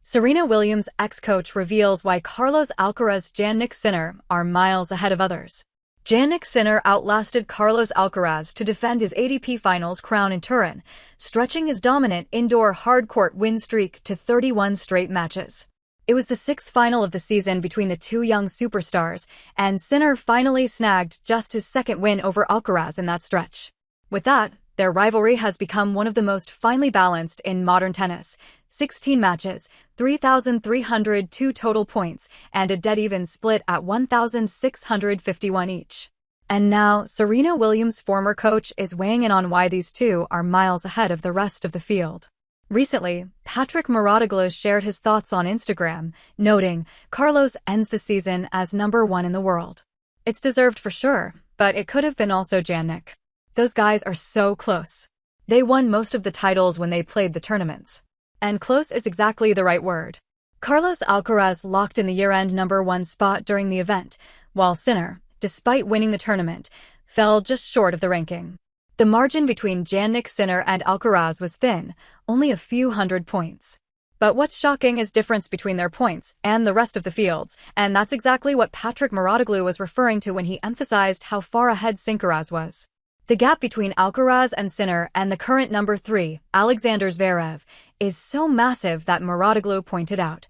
Serena Williams' ex-coach reveals why Carlos Alcaraz Jannik Sinner are miles ahead of others. Jannik Sinner outlasted Carlos Alcaraz to defend his ATP Finals crown in Turin, stretching his dominant indoor hard-court win streak to 31 straight matches. It was the sixth final of the season between the two young superstars, and Sinner finally snagged just his second win over Alcaraz in that stretch. With that, their rivalry has become one of the most finely balanced in modern tennis. 16 matches, 3,302 total points, and a dead-even split at 1,651 each. And now, Serena Williams' former coach is weighing in on why these two are miles ahead of the rest of the field. Recently, Patrick Mouratoglou shared his thoughts on Instagram, noting, "Carlos ends the season as number one in the world. It's deserved for sure, but it could have been also Jannik. Those guys are so close. They won most of the titles when they played the tournaments." And close is exactly the right word. Carlos Alcaraz locked in the year-end number one spot during the event, while Sinner, despite winning the tournament, fell just short of the ranking. The margin between Jannik Sinner and Alcaraz was thin, only a few hundred points. But what's shocking is difference between their points and the rest of the fields, and that's exactly what Patrick Mouratoglou was referring to when he emphasized how far ahead Alcaraz was. The gap between Alcaraz and Sinner and the current number 3, Alexander Zverev, is so massive that Mouratoglou pointed out.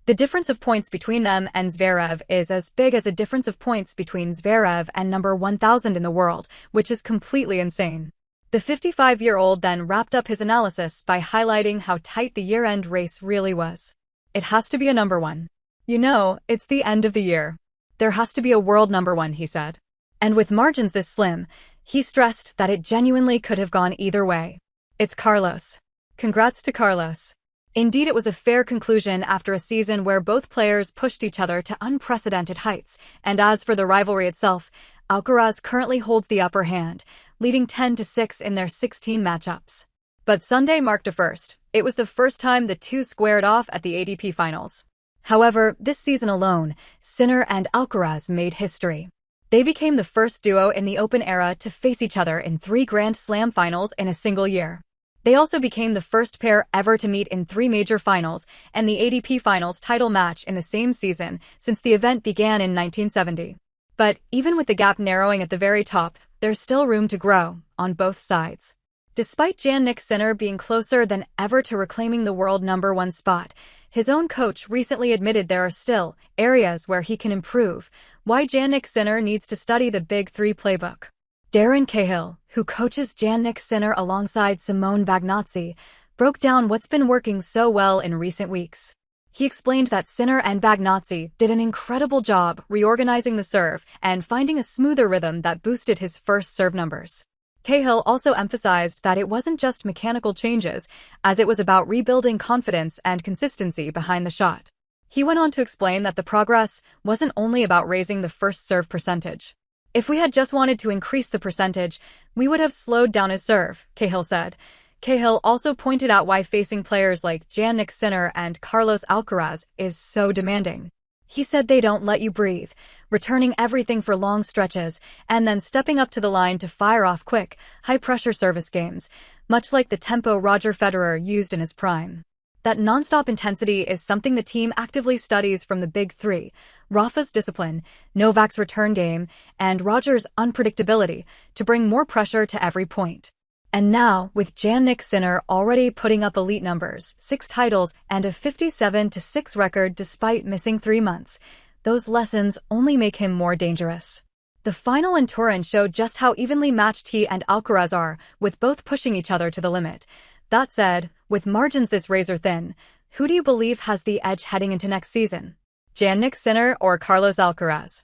The difference of points between them and Zverev is as big as a difference of points between Zverev and number 1,000 in the world, which is completely insane. The 55-year-old then wrapped up his analysis by highlighting how tight the year-end race really was. "It has to be a number one. You know, it's the end of the year. There has to be a world number one," he said. And with margins this slim, he stressed that it genuinely could have gone either way. It's Carlos. Congrats to Carlos. Indeed, it was a fair conclusion after a season where both players pushed each other to unprecedented heights, and as for the rivalry itself, Alcaraz currently holds the upper hand, leading 10-6 in their 16 matchups. But Sunday marked a first. It was the first time the two squared off at the ATP Finals. However, this season alone, Sinner and Alcaraz made history. They became the first duo in the Open era to face each other in 3 Grand Slam finals in a single year. They also became the first pair ever to meet in 3 major finals and the ATP Finals title match in the same season since the event began in 1970. But even with the gap narrowing at the very top, there's still room to grow on both sides. Despite Jannik Sinner being closer than ever to reclaiming the world number one spot, his own coach recently admitted there are still areas where he can improve, why Jannik Sinner needs to study the Big Three playbook. Darren Cahill, who coaches Jannik Sinner alongside Simone Vagnozzi, broke down what's been working so well in recent weeks. He explained that Sinner and Vagnozzi did an incredible job reorganizing the serve and finding a smoother rhythm that boosted his first serve numbers. Cahill also emphasized that it wasn't just mechanical changes, as it was about rebuilding confidence and consistency behind the shot. He went on to explain that the progress wasn't only about raising the first serve percentage. "If we had just wanted to increase the percentage, we would have slowed down his serve," Cahill said. Cahill also pointed out why facing players like Jannik Sinner and Carlos Alcaraz is so demanding. He said they don't let you breathe, returning everything for long stretches, and then stepping up to the line to fire off quick, high-pressure service games, much like the tempo Roger Federer used in his prime. That nonstop intensity is something the team actively studies from the Big Three: Rafa's discipline, Novak's return game, and Roger's unpredictability, to bring more pressure to every point. And now, with Jannik Sinner already putting up elite numbers, 6 titles, and a 57-6 record despite missing 3 months, those lessons only make him more dangerous. The final in Turin showed just how evenly matched he and Alcaraz are, with both pushing each other to the limit. That said, with margins this razor thin, who do you believe has the edge heading into next season? Jannik Sinner or Carlos Alcaraz?